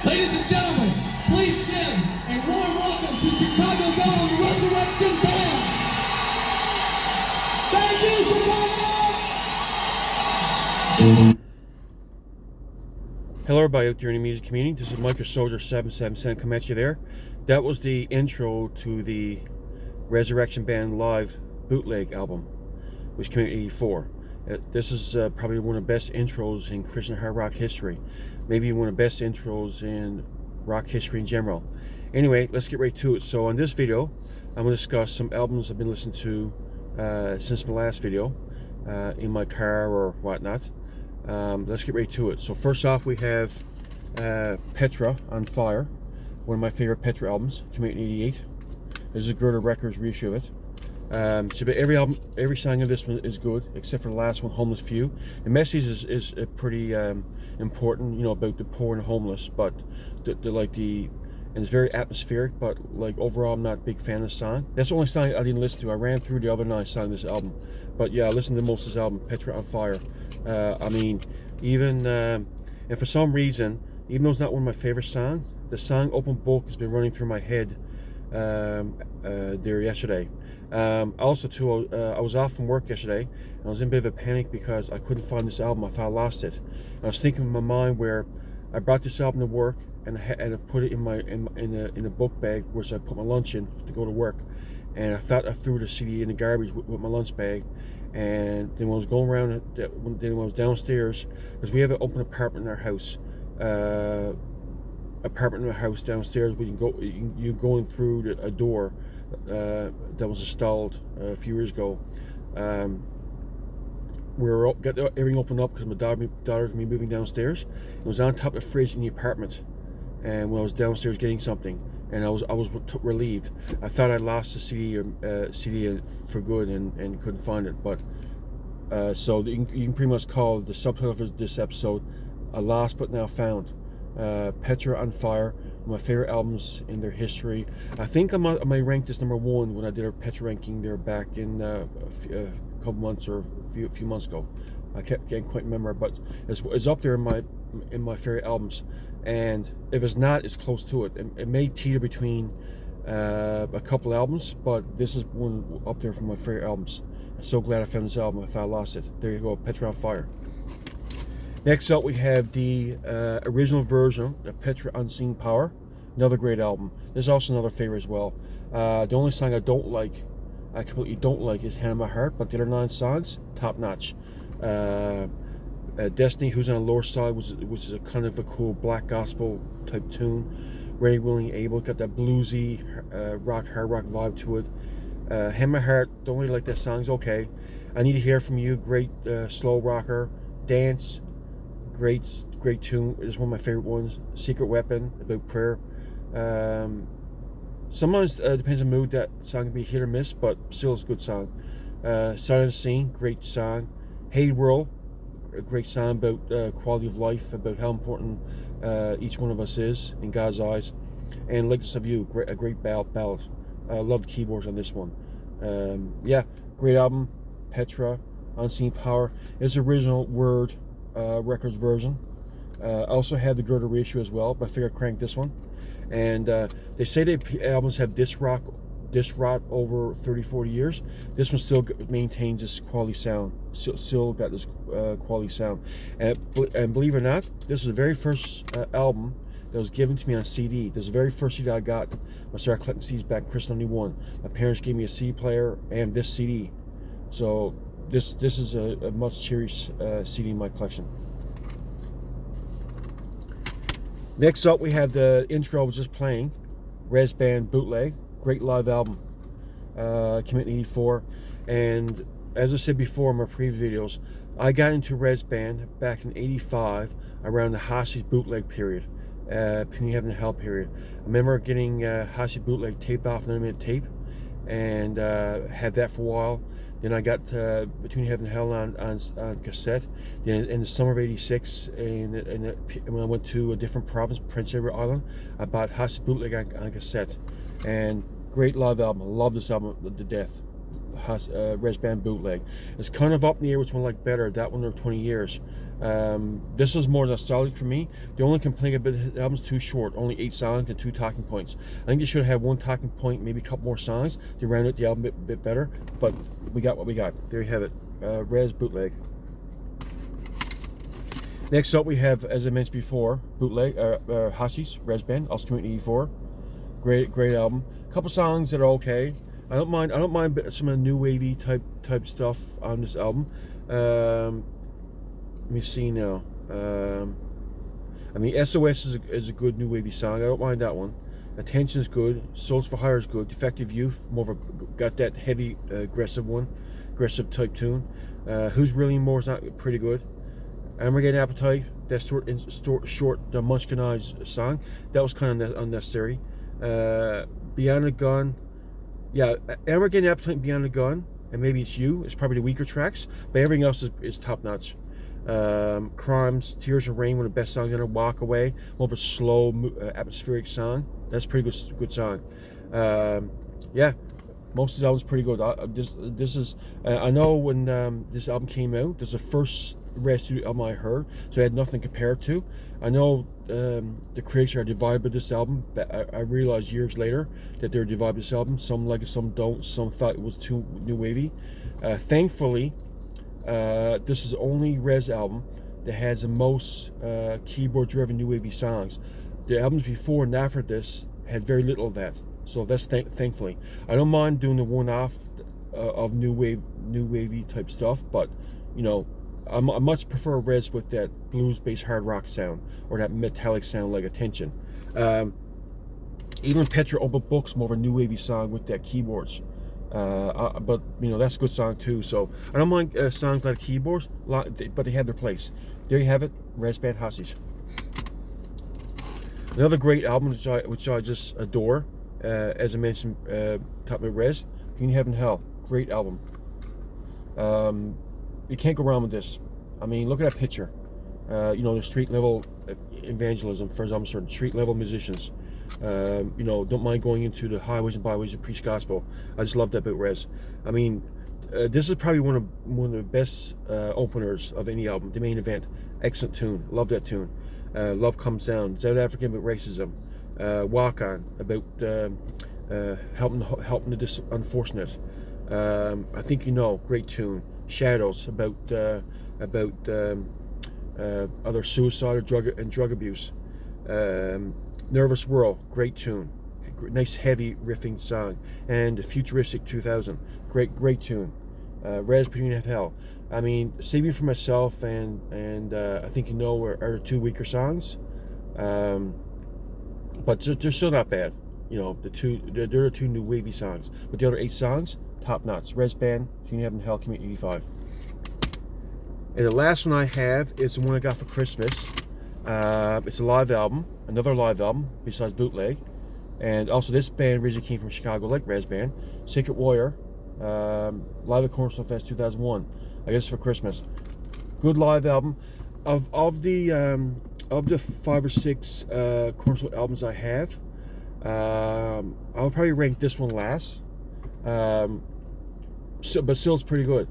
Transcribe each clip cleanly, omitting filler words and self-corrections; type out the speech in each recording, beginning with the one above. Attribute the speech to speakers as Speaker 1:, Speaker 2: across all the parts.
Speaker 1: Ladies and gentlemen, please give a warm welcome to Chicago's own Resurrection Band. Thank you, Chicago!
Speaker 2: Hello everybody out there in the music community. This is Micro Soldier 777 coming at you there. That was the intro to the Resurrection Band live bootleg album, which came out in '84. This is probably one of the best intros in Christian hard rock history. Maybe one of the best intros in rock history in general. Anyway, let's get right to it. So on this video, I'm going to discuss some albums I've been listening to since my last video, in my car or whatnot. Let's get right to it. So first off, we have Petra on Fire, one of my favorite Petra albums, came out in '88. This is a Gerda Records reissue of it. So every song of this one is good, except for the last one, Homeless Few. The message is pretty important, you know, about the poor and homeless, but and it's very atmospheric, but like overall I'm not a big fan of the song. That's the only song I didn't listen to. I ran through the other 9 songs of this album, but yeah, I listened to most of this album, Petra on Fire. I mean, even and for some reason, even though it's not one of my favorite songs, the song Open Book has been running through my head there yesterday. Also too, I was off from work yesterday, and I was in a bit of a panic because I couldn't find this album. I thought I lost it. And I was thinking in my mind where I brought this album to work, and I put it in a book bag, which I put my lunch in to go to work. And I thought I threw the CD in the garbage with my lunch bag. And then when I was going around, when I was downstairs, because we have an open apartment in our house, downstairs. We can go, you going through a door that was installed a few years ago. We got everything opened up because my daughter can be moving downstairs. It was on top of the fridge in the apartment, and when I was downstairs getting something, and I was relieved. I thought I lost the CD for good and couldn't find it. But so you can pretty much call the subtitle of this episode "A Lost But Now Found." Petra on Fire, one of my favorite albums in their history. I think I might rank this number 1 when I did our Petra ranking there back in a couple months or a few months ago. I can't quite remember, but it's up there in my favorite albums. And if it's not, it's close to it. It may teeter between a couple albums, but this is one up there for my favorite albums. I'm so glad I found this album. I thought I lost it. There you go, Petra on Fire. Next up, we have the original version of Petra Unseen Power, another great album. There's also another favorite as well. The only song I completely don't like, is Hand on My Heart, but the other 9 songs, top notch. Destiny, Who's on the Lower Side, which is a kind of a cool black gospel type tune. Ready, Willing, Able, got that bluesy hard rock vibe to it. Hand on My Heart, don't really like that song, it's okay. I Need to Hear From You, great slow rocker. Dance, great tune. It's one of my favorite ones. Secret Weapon, about prayer. Sometimes depends on the mood, that song can be hit or miss, but still it's a good song. Silent Scene, great song. Hey World, a great song about quality of life, about how important each one of us is in God's eyes. And Likeness of You, a great ballad. I love the keyboards on this one. Yeah, great album. Petra, Unseen Power. It's original Word Records version. I also had the Gerda reissue as well, but I figured I'd crank this one. And they say that albums have disc rot over 30-40 years. This one still maintains this quality sound. Still got this quality sound. And believe it or not, this is the very first album that was given to me on CD. This is the very first CD I got when I started collecting CDs back in Christmas '91. My parents gave me a CD player and this CD. So this is a much cherished CD in my collection. Next up, we have the intro I was just playing, Rez Band Bootleg. Great live album. Came out in '84. And as I said before in my previous videos, I got into Rez Band back in '85 around the Hostage bootleg period, Between Heaven and Hell period. I remember getting Hostage bootleg taped off an 9-minute tape, and had that for a while. Then I got Between Heaven and Hell on cassette. Then in the summer of '86, when I went to a different province, Prince Edward Island, I bought Hostage bootleg on cassette. And great live album. I love this album to death. Rez Band bootleg. It's kind of up in the air which one I like better, that one or 20 Years. This is more nostalgic for me. The only complaint about the album's too short, only 8 songs and 2 talking points. I think you should have 1 talking point, maybe a couple more songs to round out the album a bit better, but we got what we got. There you have it, Rez bootleg. Next up we have, as I mentioned before, bootleg, Hashi's, Rez Band, also Community 84. Great album. A couple songs that are okay. I don't mind some of the new wavy type stuff on this album. Let me see now. I mean, SOS is a good new wavy song. I don't mind that one. Attention is good. Souls for Hire is good. Defective Youth, more of a, got that heavy aggressive type tune. Who's Really More is not pretty good. Armageddon Appetite, that short the Munchkin Eyes song, that was kind of unnecessary. Beyond the Gun, yeah, Armageddon Appetite and Beyond the Gun, and Maybe It's You is probably the weaker tracks, but everything else is top notch. Crimes, Tears of Rain, one of the best songs ever. Walk Away, more of a slow atmospheric song, that's a pretty good song. Yeah, most of the album's pretty good. This is I know when this album came out, this is the first Rez studio album I heard, so I had nothing compared to. I know the critics are divided with this album, but I realized years later that they're divided with this album. Some like it, some don't. Some thought it was too new wavy. Thankfully, this is the only Rez album that has the most keyboard-driven new wavy songs. The albums before and after this had very little of that, so that's thankfully. I don't mind doing the one-off of new wavy type stuff, but you know, I much prefer Rez with that blues-based hard rock sound or that metallic sound like Attention. Even Petra Open Books, more of a new wavy song with that keyboards. But you know, that's a good song too. So I don't mind songs like keyboards, but they have their place. There you have it, Rez Band Hashi's. Another great album which I just adore, as I mentioned, top of Rez, Between Heaven and Hell. Great album. You can't go wrong with this. I mean, look at that picture. You know, the street level evangelism, for example, certain street level musicians. You know, don't mind going into the highways and byways and preach gospel. I just love that about Rez. I mean, this is probably one of the best openers of any album. The Main Event, excellent tune. Love that tune. Love Comes Down. South African about racism. Walk On about helping the unfortunate. I Think You Know, great tune. Shadows about other suicide or drug abuse. Nervous World, great tune, nice heavy riffing song. And Futuristic 2000, great tune. Rez, Between Heaven and Hell. I mean, Saving For Myself and I Think You Know are 2 weaker songs, but they're still not bad. You know, there are 2 new wavy songs, but the other 8 songs, top notch. Rez Band, Between Heaven and Hell, Community 85. And the last one I have is the one I got for Christmas. It's a live album, another live album besides bootleg, and also this band originally came from Chicago, like Rez Band, Sacred Warrior, live at Cornerstone Fest 2001. I guess for Christmas. Good live album. Of the 5 or 6 Cornerstone albums I have, I would probably rank this one last. But still, it's pretty good.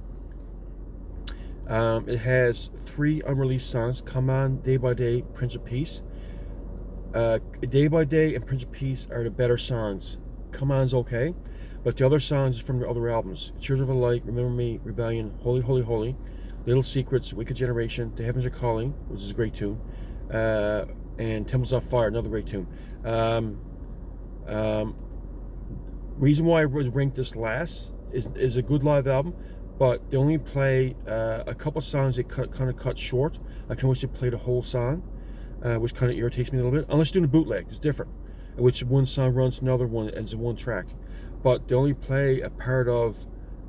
Speaker 2: It has 3 unreleased songs: Come On, Day by Day, Prince of Peace. Day by Day and Prince of Peace are the better songs. Come On's okay, but the other songs from the other albums: Children of the Light, Remember Me, Rebellion, Holy, Holy, Holy, Little Secrets, Wicked Generation, The Heavens Are Calling, which is a great tune, and Temples of Fire, another great tune. Reason why I would rank this last is a good live album, but they only play a couple songs that kind of cut short. I can wish they played a whole song, which kind of irritates me a little bit. Unless doing a bootleg, it's different, in which one song runs to another one as a one track. But they only play a part of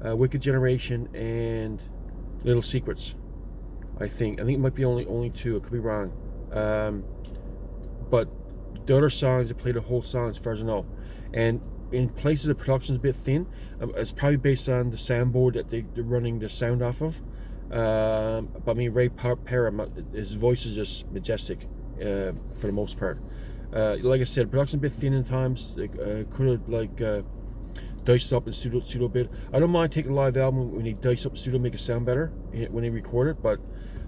Speaker 2: Wicked Generation and Little Secrets. I think it might be only 2. I could be wrong. But the other songs, they play the whole song as far as I know. And in places the production's a bit thin. It's probably based on the soundboard that they're running the sound off of. But I mean, Ray Petra, his voice is just majestic for the most part. Like I said, production's a bit thin in times. Could have diced up in pseudo bit. I don't mind taking a live album when they dice up in pseudo, make it sound better when they record it. But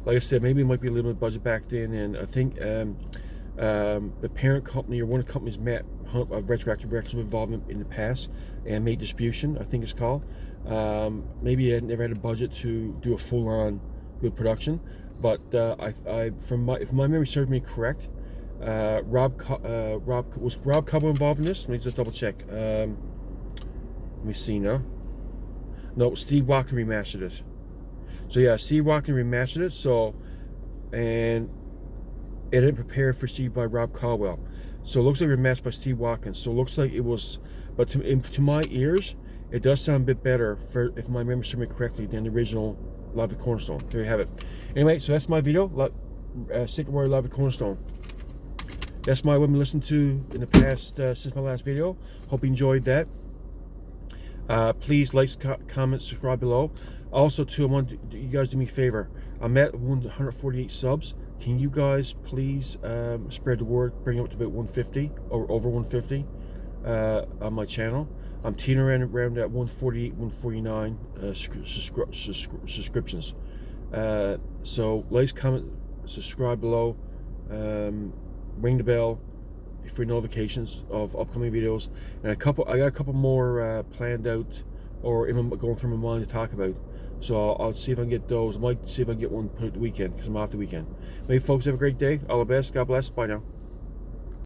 Speaker 2: like I said, maybe it might be a little bit budget back then, and I think the parent company or one of the companies met Retroactive Records involvement in the past and made distribution, I think it's called. Maybe I never had a budget to do a full-on good production, but if my memory serves me correct, Rob Cobble involved in this? Let me just double check. Let me see now. No, Steve Walken remastered it. So yeah, Steve Walken remastered it. So, and it had prepared for Steve by Rob Caldwell. So it looks like remastered by Steve Walken. So it looks like it was, but to my ears, it does sound a bit better, if my memory serves me correctly, than the original Live at Cornerstone. There you have it. Anyway, so that's my video. Sacred Warrior Live at Cornerstone. That's what I've been listening to in the past since my last video. Hope you enjoyed that. Please like, comment, subscribe below. Also, too, I want you guys to do me a favor. I'm at 148 subs. Can you guys please spread the word, bring it up to about 150 or over 150 on my channel? I'm teetering around at 148, 149 subscriptions. So like, comment, subscribe below, ring the bell for notifications of upcoming videos, and I got a couple more planned out or even going through my mind to talk about. So I'll see if I can get those. I might see if I can get one put at the weekend because I'm off the weekend. Hey folks, have a great day. All the best. God bless. Bye now.